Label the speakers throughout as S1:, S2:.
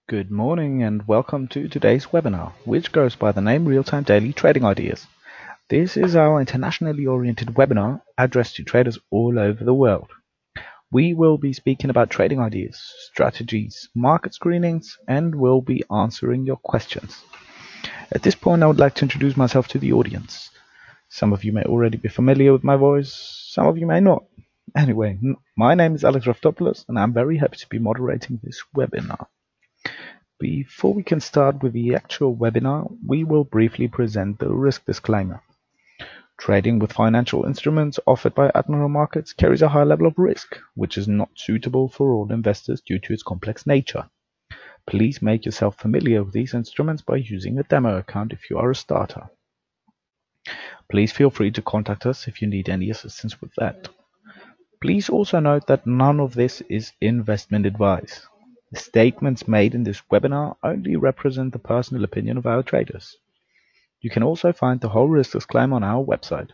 S1: Good morning and welcome to today's webinar, which goes by the name Real-Time Daily Trading Ideas. This is our internationally oriented webinar addressed to traders all over the world. We will be speaking about trading ideas, strategies, market screenings, and will be answering your questions. At this point, I would like to introduce myself to the audience. Some of you may already be familiar with my voice, some of you may not. Anyway, my name is Alex Raftopoulos and I'm very happy to be moderating this webinar. Before we can start with the actual webinar, we will briefly present the risk disclaimer. Trading with financial instruments offered by Admiral Markets carries a high level of risk, which is not suitable for all investors due to its complex nature. Please make yourself familiar with these instruments by using a demo account if you are a starter. Please feel free to contact us if you need any assistance with that. Please also note that none of this is investment advice. The statements made in this webinar only represent the personal opinion of our traders. You can also find the whole risk disclaimer on our website.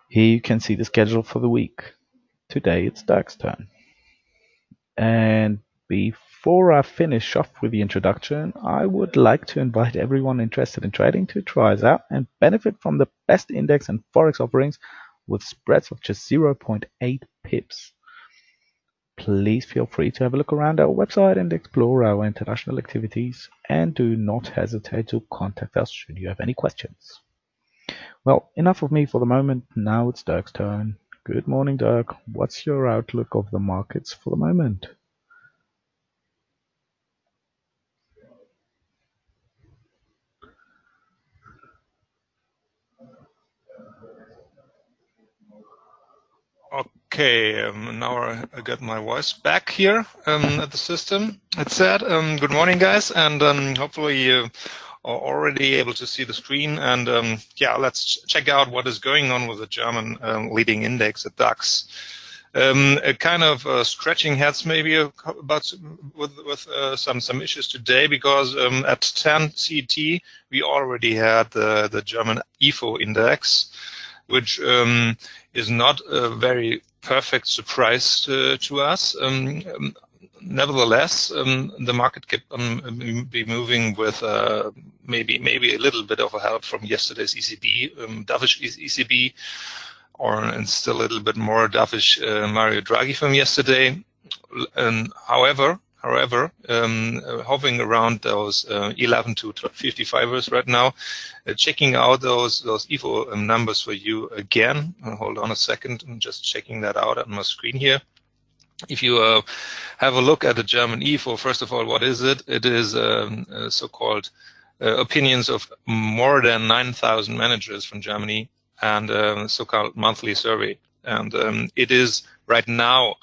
S1: Here you can see the schedule for the week. Today it's Dirk's turn. And before I finish off with the introduction, I would like to invite everyone interested in trading to try us out and benefit from the best index and Forex offerings with spreads of just 0.8 pips. Please feel free to have a look around our website and explore our international activities, and do not hesitate to contact us should you have any questions. Well, enough of me for the moment. Now it's Dirk's turn. Good morning, Dirk. What's your outlook of the markets for the moment?
S2: Okay, now I got my voice back here at the system. It said, good morning, guys, and hopefully you are already able to see the screen. And yeah, let's check out what is going on with the German leading index at DAX. A kind of scratching heads maybe about with some issues today, because at 10 CET we already had the German IFO index, which is not a very perfect surprise to us. Nevertheless, the market kept on be moving with maybe a little bit of a help from yesterday's ECB, dovish ECB, and still a little bit more dovish Mario Draghi from yesterday. However, hovering around those 11 to 55ers right now, checking out those IFO numbers for you again. Hold on a second, I'm just checking that out on my screen here. If you have a look at the German IFO, first of all, what is it? It is so-called opinions of more than 9,000 managers from Germany, and so-called monthly survey. And it is right now,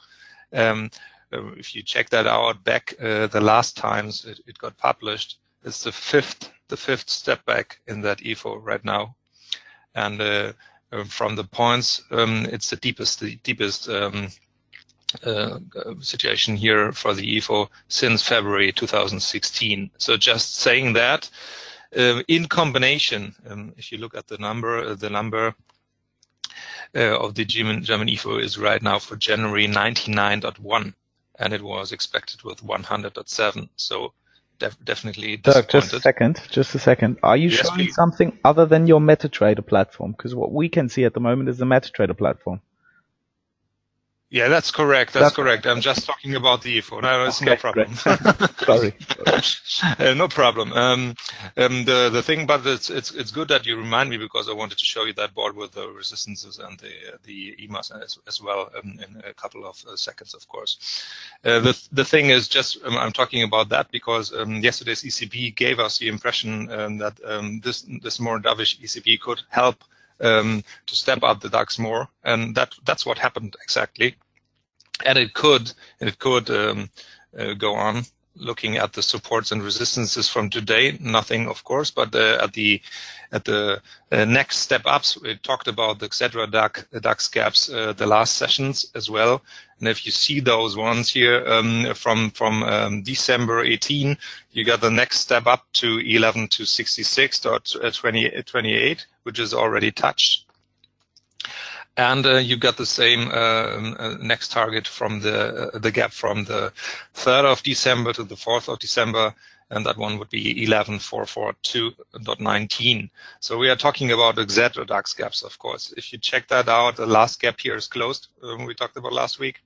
S2: if you check that out back the last times it got published, it's the fifth step back in that IFO right now. And from the points, it's the deepest situation here for the IFO since February 2016. So just saying that, in combination, if you look at the number of the German IFO is right now for January 99.1. and it was expected with 100.7. So definitely disappointed.
S1: Dirk, just a second. Are you showing something other than your MetaTrader platform? Because what we can see at the moment is the MetaTrader platform.
S2: Yeah, that's correct. That's correct. I'm just talking about the IFO. No, it's no problem.
S1: Sorry.
S2: No problem. The thing, but it's good that you remind me, because I wanted to show you that board with the resistances and the EMAs as well in a couple of seconds, of course. The thing is just I'm talking about that because yesterday's ECB gave us the impression that this more dovish ECB could help to step up the DAX more, and that's what happened exactly. And it could go on. Looking at the supports and resistances from today, nothing, of course, but at the next step ups, we talked about the etc. DAX gaps the last sessions as well. And if you see those ones here from December 18, you got the next step up to 11 to 66 or 28, which is already touched. And you got the same next target from the gap from the 3rd of December to the 4th of December, and that one would be 11,442.19. So we are talking about XETRA DAX gaps, of course. If you check that out, the last gap here is closed. We talked about last week.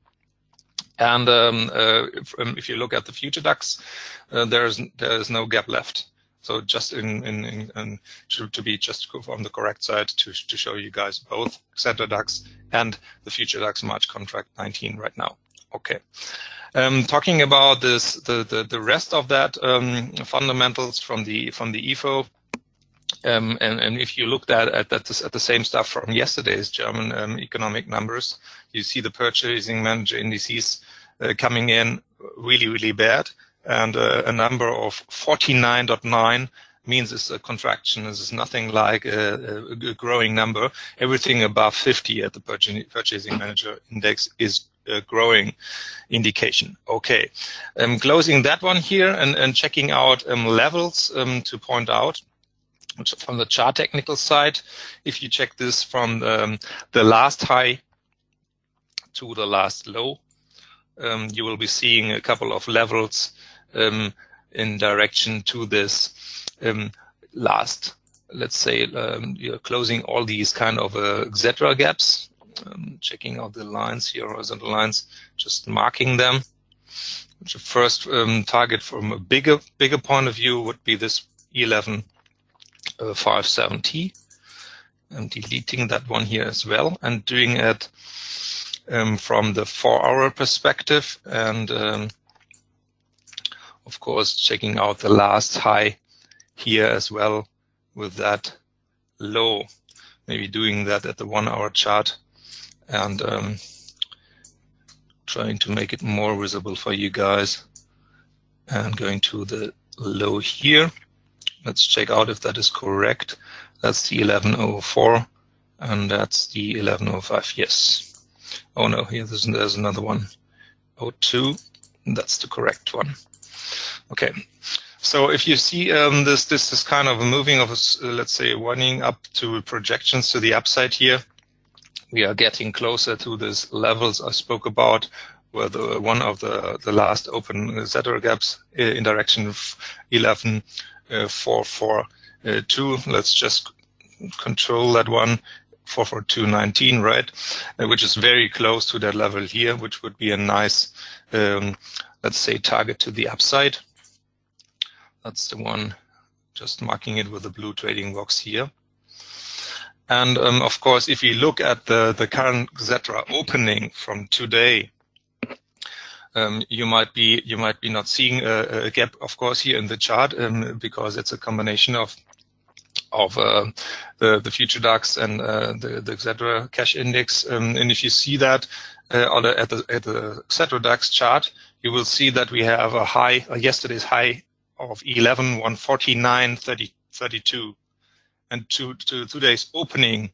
S2: And if you look at the future DAX, there is no gap left. So just to be just on the correct side to show you guys both XETRA DAX and the future DAX March contract 19 right now. Okay. Talking about this, the rest of that fundamentals from the EFO, and if you looked at the same stuff from yesterday's German economic numbers, you see the purchasing manager indices coming in really bad, and a number of 49.9 means it's a contraction. This is nothing like a growing number. Everything above 50 at the purchasing manager index is a growing indication. Okay, closing that one here and checking out levels to point out from the chart technical side. If you check this from the last high to the last low, you will be seeing a couple of levels in direction to this last, let's say, you're closing all these kind of XETRA gaps. Checking out the lines here, horizontal lines, just marking them. The first target from a bigger point of view would be this 11,570. I'm deleting that one here as well and doing it from the 4-hour perspective, and of course checking out the last high here as well with that low. Maybe doing that at the 1-hour chart and trying to make it more visible for you guys, and going to the low here. Let's check out if that is correct. That's the 1104 and that's the 1105. Yes. Oh no, here there's another one. 02. That's the correct one. Okay. So if you see this is kind of a moving of let's say winding up to projections to the upside here. We are getting closer to these levels I spoke about, where one of the last open XETRA gaps in direction of 11,442. Let's just control that one, 442.19, right? Which is very close to that level here, which would be a nice, let's say, target to the upside. That's the one, just marking it with the blue trading box here. And of course, if you look at the current XETRA opening from today, you might be not seeing a gap, of course, here in the chart, because it's a combination of the future DAX and the XETRA cash index. And if you see that at the XETRA DAX chart, you will see that we have a high, yesterday's high of 11,149.32. And to today's opening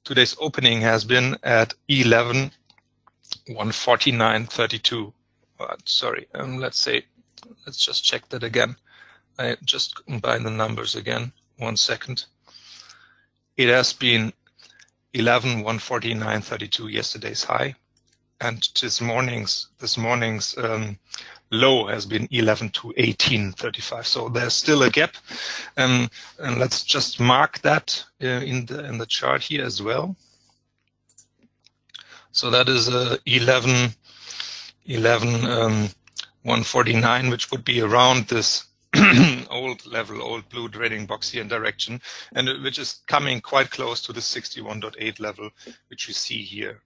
S2: has been at 11,149.32. Sorry, let's just check that again. I just combine the numbers again. 1 second. It has been 11,149.32 yesterday's high, and this morning's low has been 11,218.35. So there's still a gap, and let's just mark that in the chart here as well. So that is 11,149, which would be around this old blue trading box here in direction, and which is coming quite close to the 61.8 level, which we see here.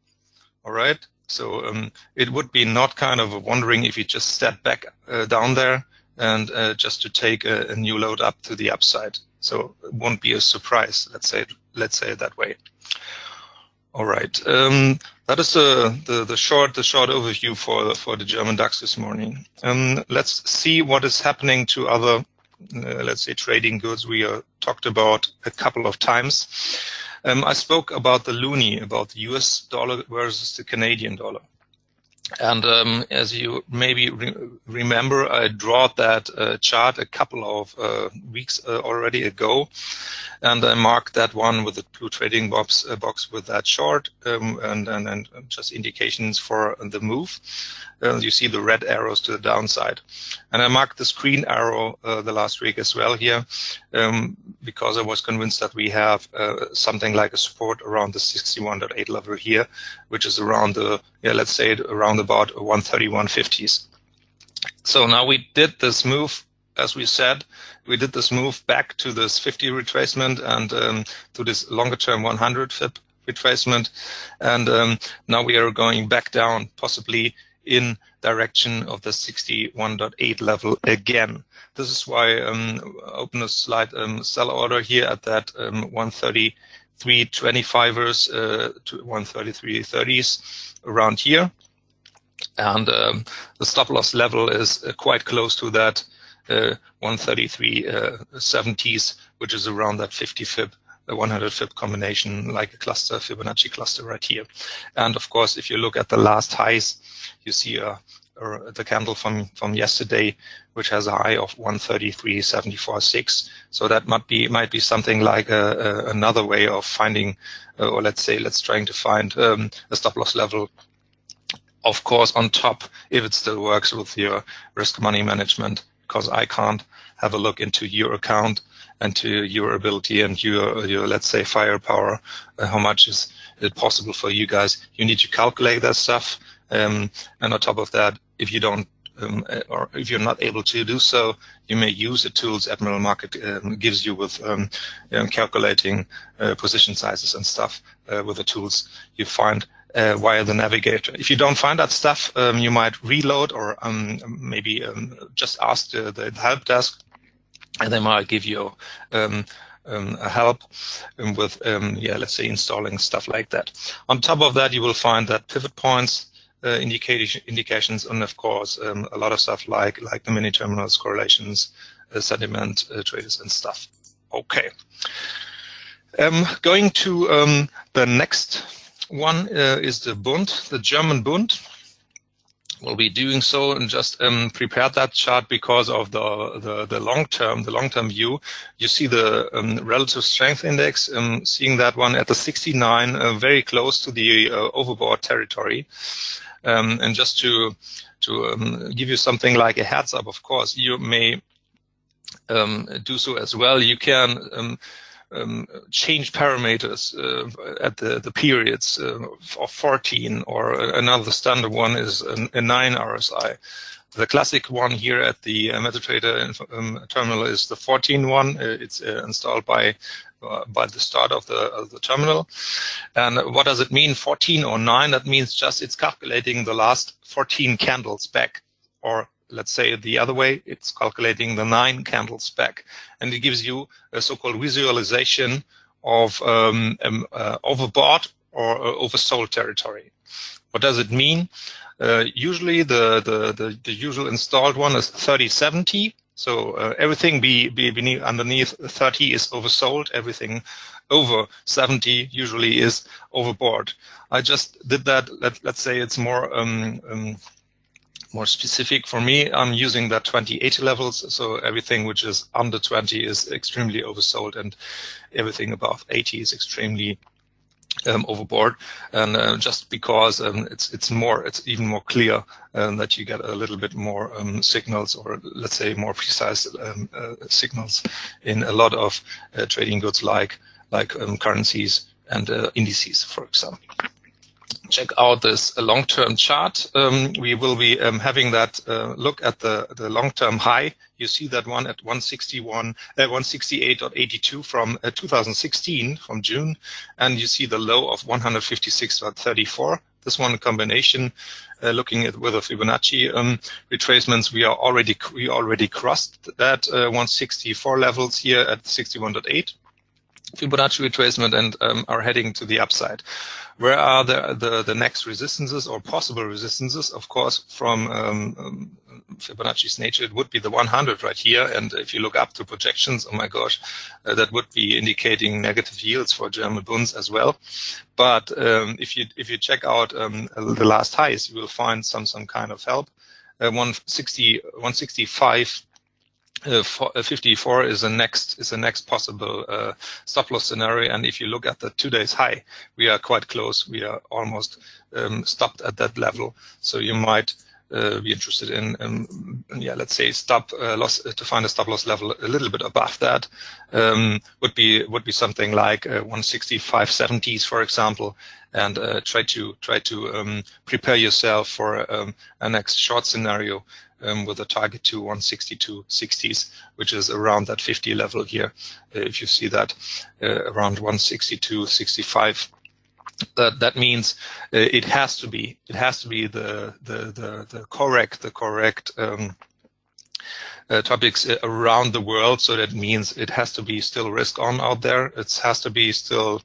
S2: All right. So it would be not kind of wondering if you just step back down there and just to take a new load up to the upside. So it won't be a surprise. Let's say it that way. All right. That is the short overview for the German DAX this morning. Let's see what is happening to other, let's say, trading goods we talked about a couple of times. I spoke about the loonie, about the US dollar versus the Canadian dollar. And as you maybe remember, I drew that chart a couple of weeks already ago, and I marked that one with the blue trading box with that short, and just indications for the move. You see the red arrows to the downside. And I marked this green arrow the last week as well here, because I was convinced that we have something like a support around the 61.8 level here, which is around the, let's say around about 130-150s. So now we did this move, as we said, we did this move back to this 50 retracement and to this longer term 100 FIB retracement. And now we are going back down, possibly in direction of the 61.8 level again. This is why I open a slight sell order here at that 133.25ers to 133.30s around here. And the stop loss level is quite close to that 133.70s, which is around that 50 FIB, the 100 FIB combination, like a cluster, Fibonacci cluster right here. And of course, if you look at the last highs, you see the candle from yesterday, which has a high of 133.74.6. So that might be something like another way of finding, or let's trying to find a stop loss level. Of course, on top, if it still works with your risk money management, because I can't have a look into your account and to your ability and your let's say firepower, how much is it possible for you guys. You need to calculate that stuff, and on top of that, if you don't or if you're not able to do so, you may use the tools Admiral Market gives you with calculating position sizes and stuff with the tools you find via the navigator. If you don't find that stuff, you might reload or maybe just ask the help desk, and they might give you a help with let's say installing stuff like that. On top of that, you will find that pivot points, indications, and of course a lot of stuff like the mini terminals, correlations, sentiment traders and stuff. Okay, going to the next one is the Bund, the German Bund. We'll be doing so and just prepare that chart because of the long term view. You see the relative strength index, seeing that one at the 69, very close to the overbought territory. And just to give you something like a heads up, of course, you may do so as well. You can change parameters at the periods of 14, or another standard one is a 9 RSI. The classic one here at the MetaTrader terminal is the 14 one. It's installed by the start of the terminal. And what does it mean, 14 or 9? That means just it's calculating the last 14 candles back, or let's say the other way, it's calculating the 9 candles back. And it gives you a so-called visualization of overbought or oversold territory. What does it mean? Usually the usual installed one is 30-70. So everything beneath, underneath 30 is oversold. Everything over 70 usually is overbought. I just did that. Let's say it's more specific for me. I'm using that 20-80 levels. So everything which is under 20 is extremely oversold, and everything above 80 is extremely overboard. And just because it's even more clear that you get a little bit more signals, or let's say more precise signals in a lot of trading goods like currencies and indices, for example. Check out this long-term chart. We will be having that look at the long-term high. You see that one at 168.82 from 2016, from June, and you see the low of 156.34. This one combination, looking at with the Fibonacci retracements, we already crossed that 164 levels here at 61.8. Fibonacci retracement, and are heading to the upside. Where are the next resistances or possible resistances? Of course, from Fibonacci's nature, it would be the 100 right here. And if you look up to projections, oh my gosh, that would be indicating negative yields for German bonds as well. But if you check out the last highs, you will find some kind of help. 165. 54 is the next possible stop loss scenario, and if you look at the 2 days high, we are quite close. We are almost stopped at that level. So you might be interested in, let's say stop loss to find a stop loss level a little bit above that. Would be something like 165.70s, for example, and try to prepare yourself for a next short scenario. With a target to 162.60s, which is around that 50 level here. If you see that around 162.65, that means it has to be the correct topics around the world. So that means it has to be still risk on out there. It has to be still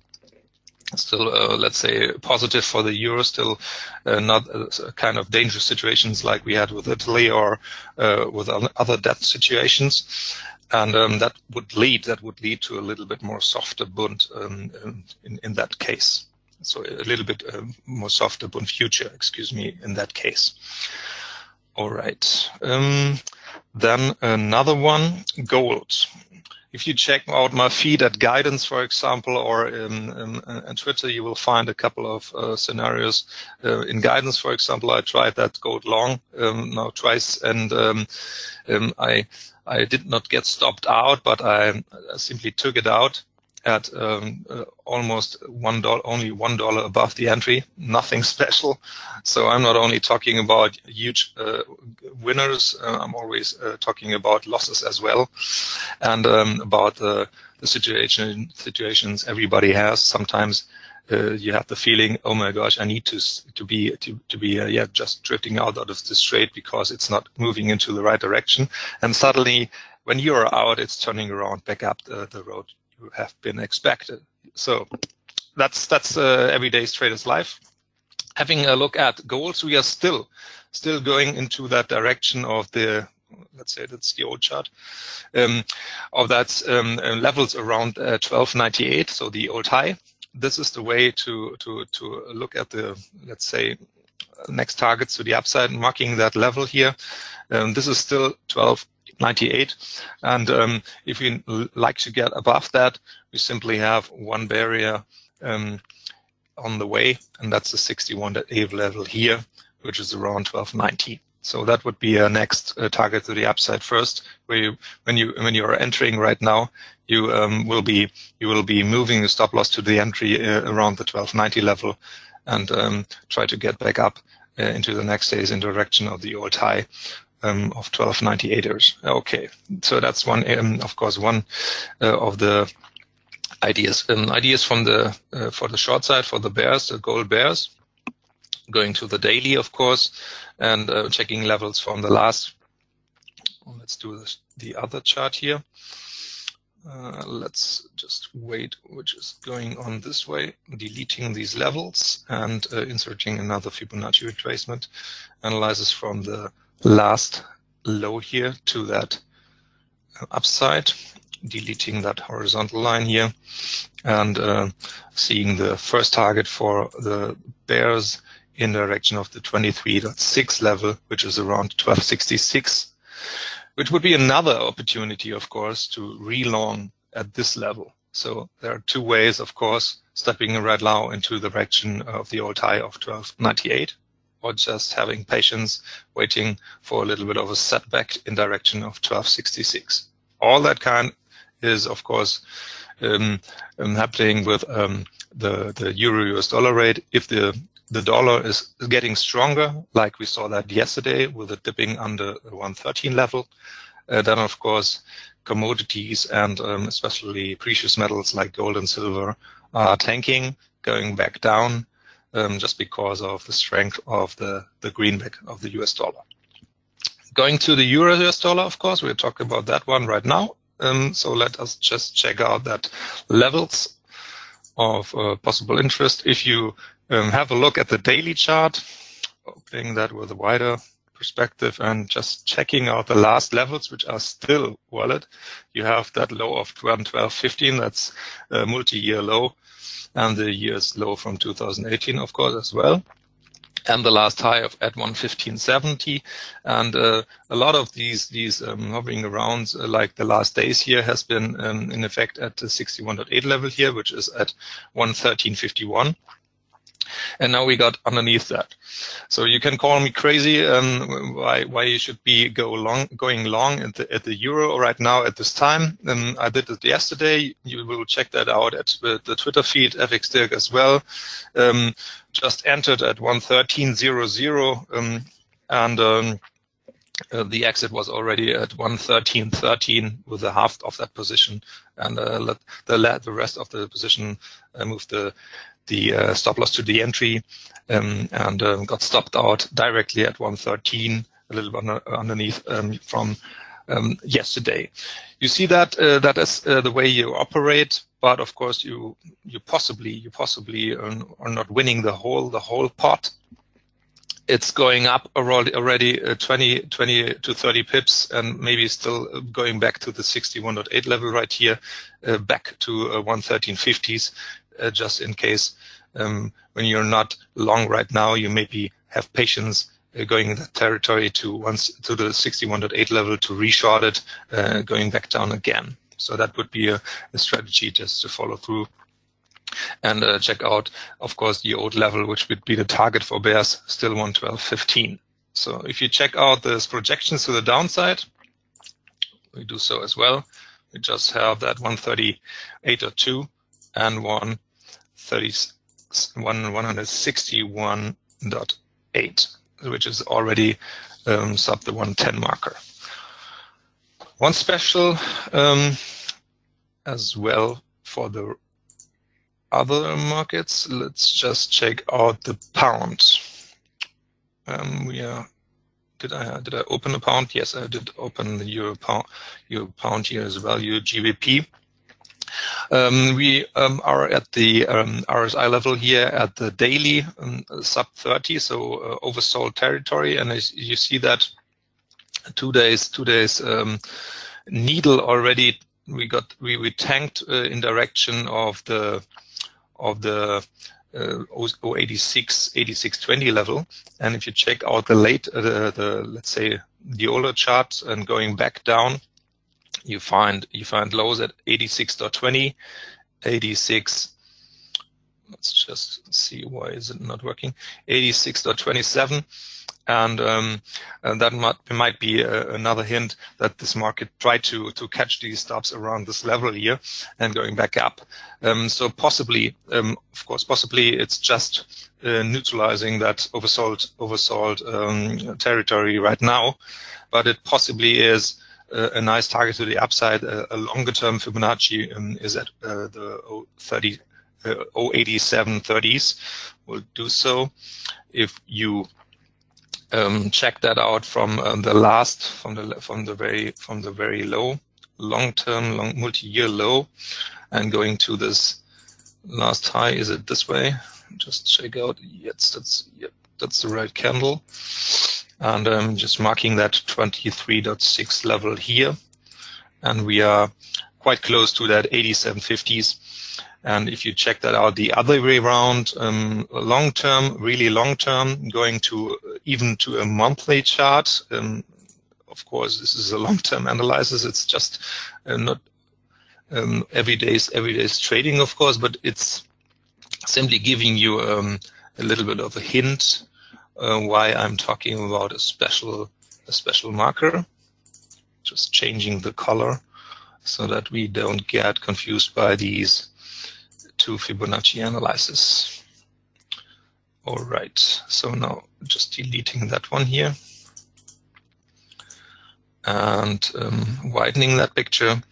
S2: let's say positive for the euro, still not kind of dangerous situations like we had with Italy or with other debt situations, and that would lead to a little bit more softer Bund in that case. So a little bit more softer Bund future, excuse me, in that case. All right. Then another one, gold. If you check out my feed at Guidance, for example, or on Twitter, you will find a couple of scenarios. In Guidance, for example, I tried that gold long now twice, and I did not get stopped out, but I simply took it out at almost $1, only $1 above the entry, nothing special. So I'm not only talking about huge winners, I'm always talking about losses as well, and about the situations everybody has. Sometimes you have the feeling, oh my gosh, I need to be just drifting out of this trade because it's not moving into the right direction, and suddenly when you're out, it's turning around back up the road you have been expected. So that's everyday trader's life. Having a look at gold, we are still going into that direction of the, let's say that's the old chart, of that levels around 1298, so the old high. This is the way to look at the, let's say, next targets to the upside, marking that level here. This is still 1298, and if we like to get above that, we simply have one barrier on the way, and that's the 61.8 level here, which is around 1290. So that would be a next target to the upside first. Where when you are entering right now, you will be moving the stop loss to the entry around the 1290 level, and try to get back up into the next days in direction of the old high of 1298ers. Okay, so that's one, of course, one of the ideas. Ideas from the for the short side, for the bears, the gold bears. Going to the daily, of course, and checking levels from the last. Let's do the other chart here. Let's just wait, which is going on this way, deleting these levels and inserting another Fibonacci retracement. Analysis from the last low here to that upside, deleting that horizontal line here, and seeing the first target for the bears in the direction of the 23.6 level, which is around 1266, which would be another opportunity, of course, to re-long at this level. So there are two ways, of course, stepping right now into the direction of the old high of 1298, or just having patience, waiting for a little bit of a setback in direction of 1266. All that kind is, of course, happening with the euro-US dollar rate. If the dollar is getting stronger, like we saw that yesterday with it dipping under the 113 level, then of course commodities and especially precious metals like gold and silver are tanking, going back down, just because of the strength of the greenback of the US dollar. Going to the euro-US dollar, of course, we'll talk about that one right now. So let us just check out that levels of possible interest. If you have a look at the daily chart, opening that with a wider perspective and just checking out the last levels, which are still valid. You have that low of 12.15. That's a multi-year low, and the year's low from 2018, of course, as well. And the last high at 115.70, and a lot of these hovering around like the last days here has been in effect at the 61.8 level here, which is at 113.51. And now we got underneath that. So you can call me crazy why you should be going long at the euro right now at this time. I did it yesterday. You will check that out at the Twitter feed, FX Dirk as well. Just entered at 113.00, and the exit was already at 113.13 with a half of that position, and let the rest of the position move the stop loss to the entry, and got stopped out directly at 113, a little bit underneath from yesterday. You see that that is the way you operate, but of course you possibly are not winning the whole pot. It's going up already 20 to 30 pips, and maybe still going back to the 61.8 level right here, back to 113.50s. Just in case when you're not long right now, you maybe have patience going in that territory to the 61.8 level to reshort it, going back down again. So that would be a strategy just to follow through. And check out, of course, the old level, which would be the target for bears, still 112.15. So if you check out those projections to the downside, we do so as well. We just have that 138.2 and 161.8, which is already sub the 110 marker. One special as well for the other markets. Let's just check out the pound. Did I open a pound? Yes, I did open the euro pound here as well, euro GBP. We are at the RSI level here at the daily sub 30, so oversold territory, and as you see that two days needle already. We tanked in direction of the 86.20 level, and if you check out the let's say the older chart and going back down, you find lows at 86.20, 86. Let's just see, why is it not working? 86.27. And that might be another hint that this market tried to catch these stops around this level here and going back up. So possibly, of course, it's just neutralizing that oversold territory right now, but it possibly is a nice target to the upside. A longer-term Fibonacci is at the 0.8730s. Will do so if you check that out from the very low, long-term, multi-year low, and going to this last high. Is it this way? Just check out. Yes, that's the right candle, and I'm just marking that 23.6 level here, and we are quite close to that 87.50s. And if you check that out the other way around, long-term, really long-term, going to even to a monthly chart. Of course, this is a long-term analysis. It's just not every day's trading, of course, but it's simply giving you a little bit of a hint why I'm talking about a special marker. Just changing the color so that we don't get confused by these two Fibonacci analysis. All right, so now just deleting that one here and widening that picture.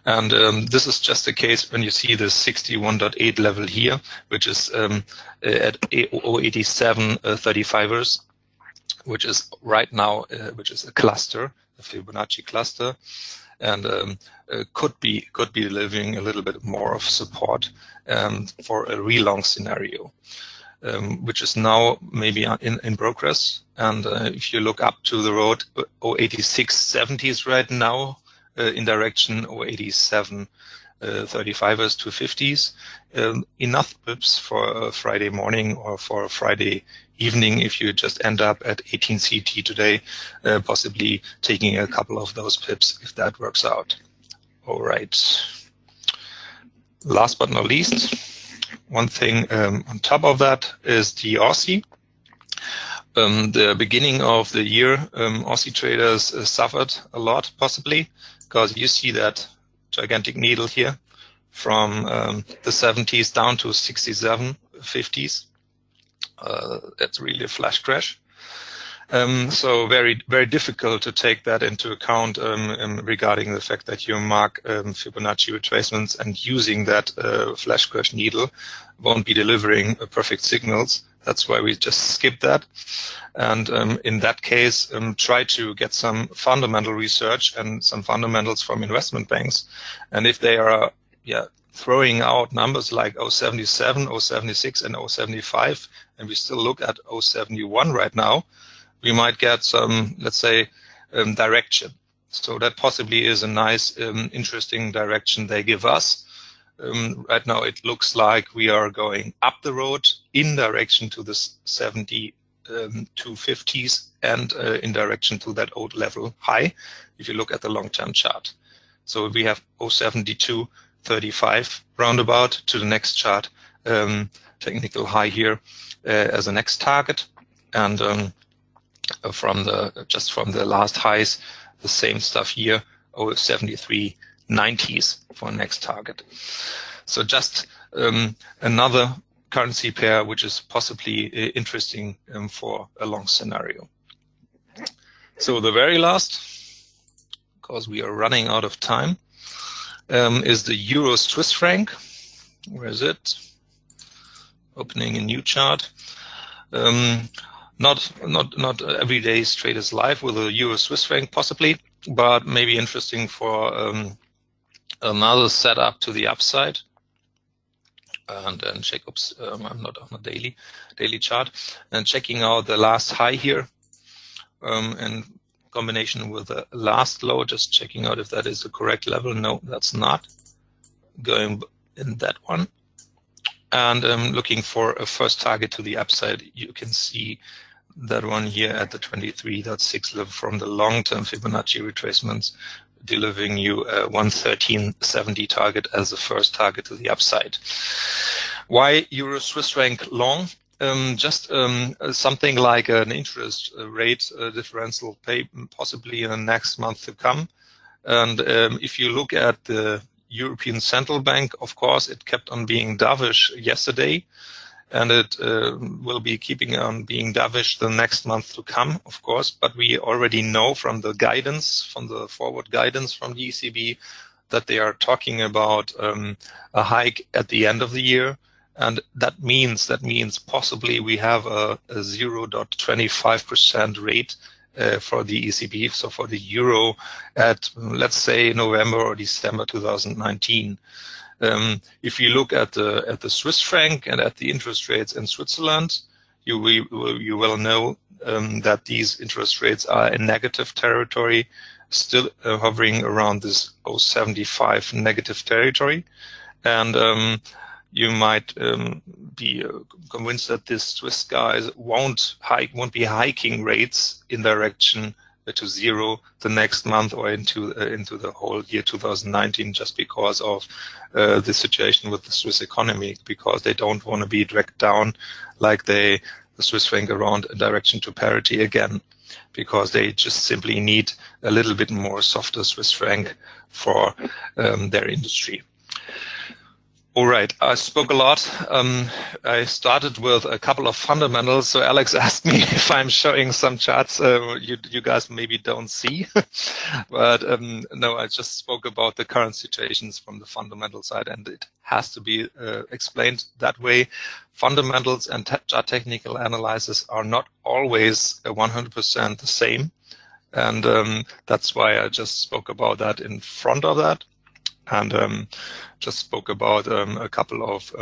S2: And this is just the case when you see the 61.8 level here, which is at 0.8735ers, which is right now, which is a cluster, a Fibonacci cluster, and could be delivering a little bit more of support for a re-long scenario. which is now maybe in progress. And if you look up to the road, 086.70 is right now in direction 087. 35ers to 50s, enough pips for a Friday morning or for a Friday evening if you just end up at 18 CT today, possibly taking a couple of those pips if that works out. All right. Last but not least, one thing on top of that is the Aussie. The beginning of the year, Aussie traders suffered a lot, possibly, because you see that gigantic needle here from the 70s down to 67, 50s. That's really a flash crash. So very, very difficult to take that into account regarding the fact that you mark Fibonacci retracements, and using that flash crash needle won't be delivering perfect signals. That's why we just skip that. And in that case, try to get some fundamental research and some fundamentals from investment banks. And if they are throwing out numbers like 077, 076, and 075, and we still look at 071 right now, we might get some, let's say, direction. So that possibly is a nice, interesting direction they give us. Right now it looks like we are going up the road in direction to the 70 to 50s and in direction to that old level high if you look at the long-term chart. So we have 072.35 roundabout to the next chart, technical high here as a next target, and from the last highs, the same stuff here, 073.90s for next target. So just another currency pair which is possibly interesting for a long scenario. So the very last, because we are running out of time, is the Euro Swiss franc. Where is it? Opening a new chart. Not every day's trade is live with a Euro Swiss franc possibly, but maybe interesting for another setup to the upside. And then check, oops, I'm not on a daily chart, and checking out the last high here in combination with the last low, just checking out if that is the correct level. No, that's not. Going in that one. And looking for a first target to the upside. You can see that one here at the 23.6 level from the long-term Fibonacci retracements, delivering you a 113.70 target as the first target to the upside. Why Euro Swiss franc long? Just something like an interest rate differential pay possibly in the next month to come. And if you look at the European Central Bank, of course, it kept on being dovish yesterday, and it will be keeping on being dovish the next month to come, of course. But we already know from the guidance, from the forward guidance from the ECB, that they are talking about a hike at the end of the year. And that means possibly we have a 0.25% rate for the ECB, so for the euro at, let's say, November or December 2019. If you look at the Swiss franc and at the interest rates in Switzerland, you will know that these interest rates are in negative territory, still hovering around this 0.75 negative territory, and you might be convinced that this Swiss guys won't be hiking rates in direction to zero the next month or into the whole year 2019, just because of the situation with the Swiss economy, because they don't want to be dragged down like the Swiss franc around a direction to parity again, because they just simply need a little bit more softer Swiss franc for their industry. All right, I spoke a lot. I started with a couple of fundamentals. So Alex asked me if I'm showing some charts you guys maybe don't see. But no, I just spoke about the current situations from the fundamental side, and it has to be explained that way. Fundamentals and chart technical analysis are not always 100% the same. And that's why I just spoke about that in front of that. and just spoke about a couple of,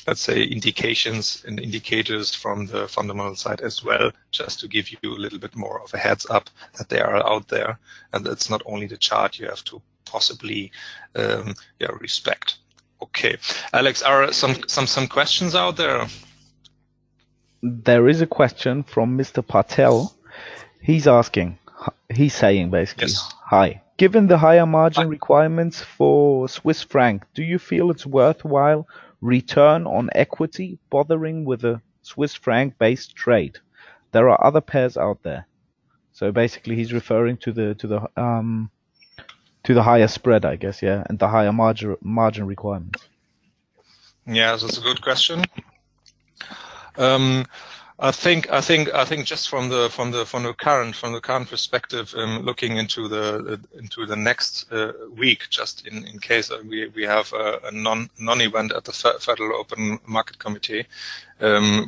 S2: let's say, indications and indicators from the fundamental side as well, just to give you a little bit more of a heads up that they are out there, and it's not only the chart you have to possibly respect. Okay, Alex, are some questions out there?
S1: There is a question from Mr. Patel. He's saying basically,
S2: Yes.
S1: Hi. Given the higher margin requirements for Swiss franc, do you feel it's worthwhile return on equity bothering with a Swiss franc based trade? There are other pairs out there. So basically, he's referring to the higher spread, I guess, yeah, and the higher margin requirements.
S2: Yeah, that's a good question. I think just from the current perspective, looking into the next week, just in case we have a non-event at the Federal Open Market Committee,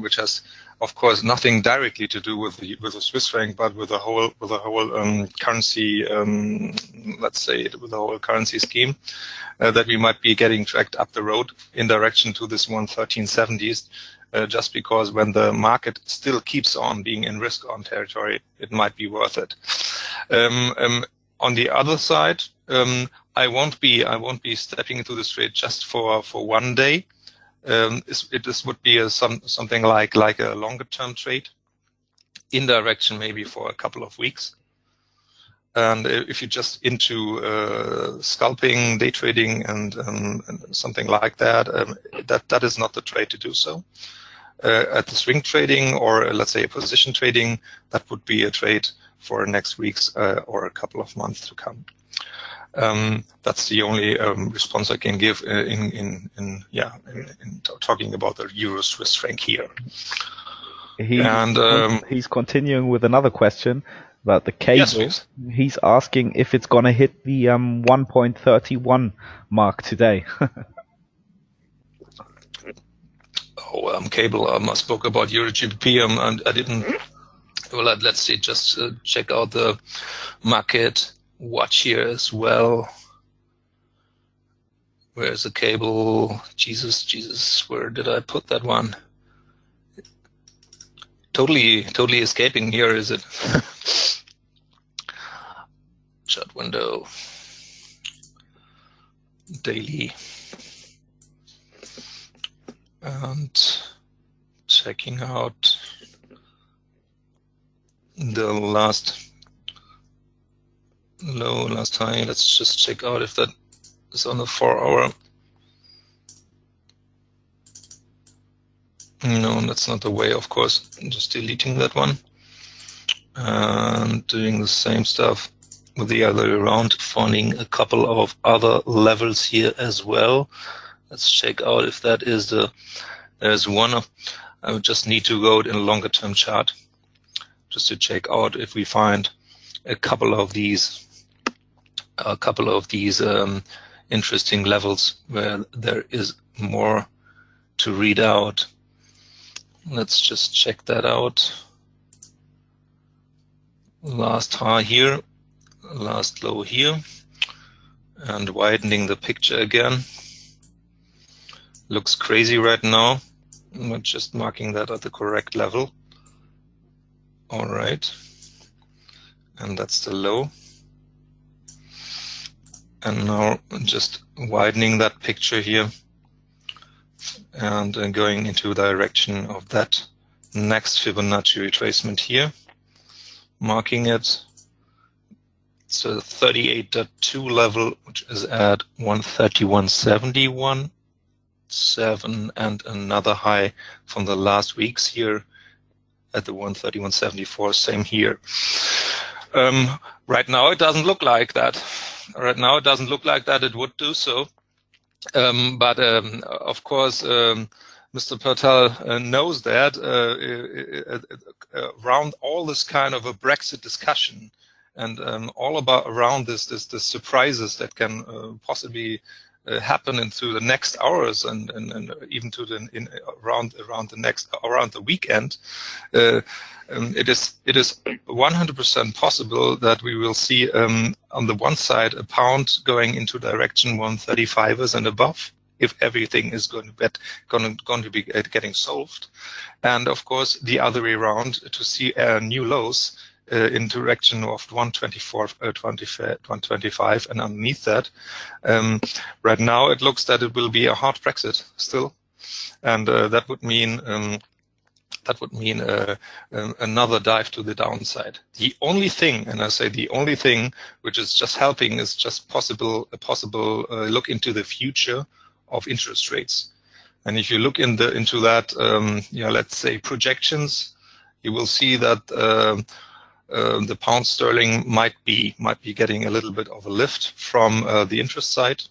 S2: which has of course nothing directly to do with the Swiss franc, but with the whole currency, let's say, with the whole currency scheme, that we might be getting dragged up the road in direction to this 113.70s. Just because when the market still keeps on being in risk-on territory, it might be worth it. On the other side, I won't be stepping into this trade just for one day. This would be something like a longer-term trade, in direction maybe for a couple of weeks. And if you're just into scalping, day trading, and something like that, that is not the trade to do so. At the swing trading, or let's say position trading, that would be a trade for next week's or a couple of months to come. That's the only response I can give in talking about the Euro Swiss franc here.
S1: He's continuing with another question about the cable.
S2: Yes,
S1: he's asking if it's going to hit the 1.31 mark today.
S2: Cable. I spoke about EURUSD, and I didn't. Well, let's see. Just check out the market watch here as well. Where's the cable? Jesus, where did I put that one? Totally escaping here, is it? Chart window. Daily. And checking out the last low, last high. Let's just check out if that is on the 4-hour. No, that's not the way, of course. I'm just deleting that one. And doing the same stuff with the other way around, finding a couple of other levels here as well. Let's check out if that is there's one. I would just need to go in a longer term chart just to check out if we find a couple of these interesting levels where there is more to read out. Let's just check that out. Last high here, last low here, and widening the picture again. Looks crazy right now. I'm just marking that at the correct level. All right. And that's the low. And now just widening that picture here and going into the direction of that next Fibonacci retracement here. Marking it. It's a 38.2 level, which is at 131.71. 7 and another high from the last weeks here at the 131.74. Same here. Right now it doesn't look like that. Right now it doesn't look like that it would do so. But of course, Mr. Patel knows that around all this kind of a Brexit discussion and all about around this surprises that can possibly happen into the next hours and even to around the weekend, it is 100% possible that we will see on the one side a pound going into direction 135ers and above, if everything is going to be getting solved, and of course the other way around to see new lows in direction of 124, 125, and underneath that. Right now it looks that it will be a hard Brexit still, and that would mean another dive to the downside. The only thing, and I say the only thing, which is just helping is just a possible look into the future of interest rates. And if you look into that, let's say projections, you will see that the pound sterling might be getting a little bit of a lift from the interest side,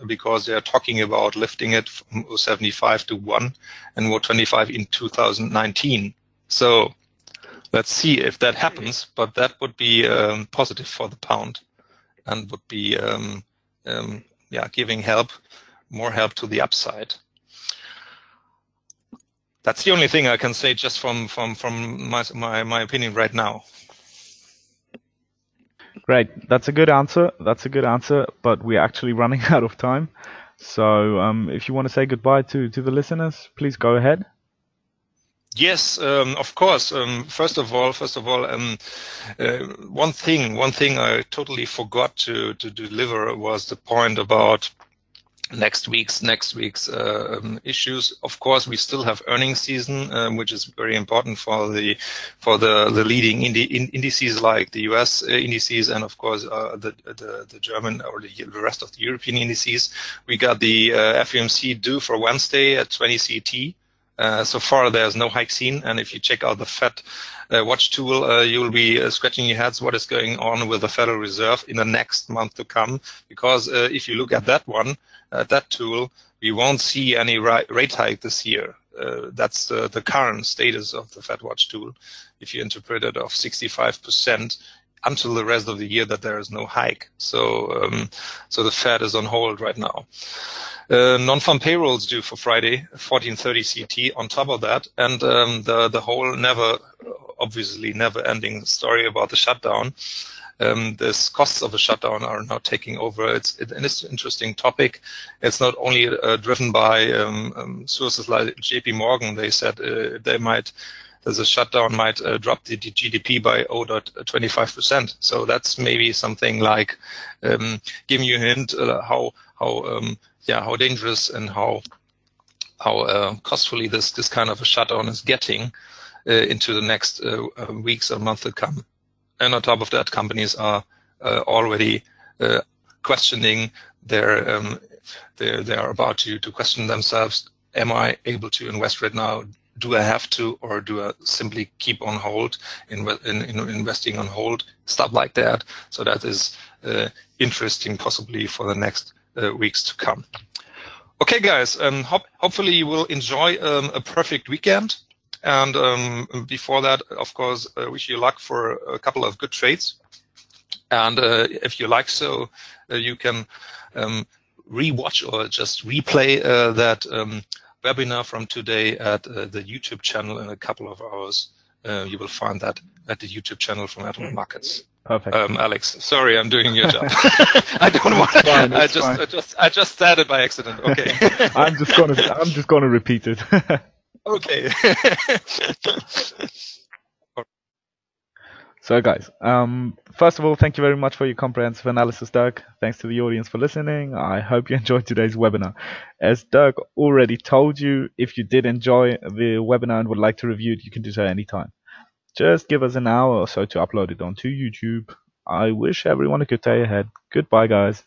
S2: because they are talking about lifting it from 0.75 to 1 and 1.25 in 2019. So let's see if that happens, but that would be positive for the pound and would be giving more help to the upside. That's the only thing I can say just from my opinion right now.
S1: Great. That's a good answer. But we're actually running out of time. So if you want to say goodbye to the listeners, please go ahead.
S2: Yes, of course. First of all, one thing I totally forgot to deliver was the point about next week's issues. Of course, we still have earnings season, which is very important for the leading indices like the US indices, and of course the German or the rest of the European indices. We got the FOMC due for Wednesday at 20 CT. So far, there's no hike seen, and if you check out the Fed watch tool, you will be scratching your heads what is going on with the Federal Reserve in the next month to come. Because if you look at that one, that tool, we won't see any rate hike this year. That's the current status of the Fed watch tool. If you interpret it of 65% until the rest of the year that there is no hike. So the Fed is on hold right now. Non-farm payrolls due for Friday, 14:30 CT on top of that, and the whole obviously never-ending story about the shutdown. This costs of a shutdown are now taking over. It's an interesting topic. It's not only driven by sources like JP Morgan. They said the shutdown might drop the GDP by 0.25%. So that's maybe something like giving you a hint how dangerous and how costly this kind of a shutdown is getting into the next weeks or months to come. And on top of that, companies are already questioning they are about to question themselves. Am I able to invest right now? Do I have to, or do I simply keep on hold, investing on hold, stuff like that? So that is interesting, possibly for the next weeks to come. Okay, guys, hopefully you will enjoy a perfect weekend. And before that, of course, wish you luck for a couple of good trades. And if you like so, you can re-watch or just replay that webinar from today at the YouTube channel in a couple of hours. You will find that at the YouTube channel from Admiral Markets.
S1: Perfect.
S2: Alex, sorry, I'm doing your job. I don't want to. I just said it by accident. Okay.
S1: I'm just gonna repeat it.
S2: Okay.
S1: So guys, first of all, thank you very much for your comprehensive analysis, Dirk. Thanks to the audience for listening. I hope you enjoyed today's webinar. As Dirk already told you, if you did enjoy the webinar and would like to review it, you can do so anytime. Just give us an hour or so to upload it onto YouTube. I wish everyone a good day ahead. Goodbye, guys.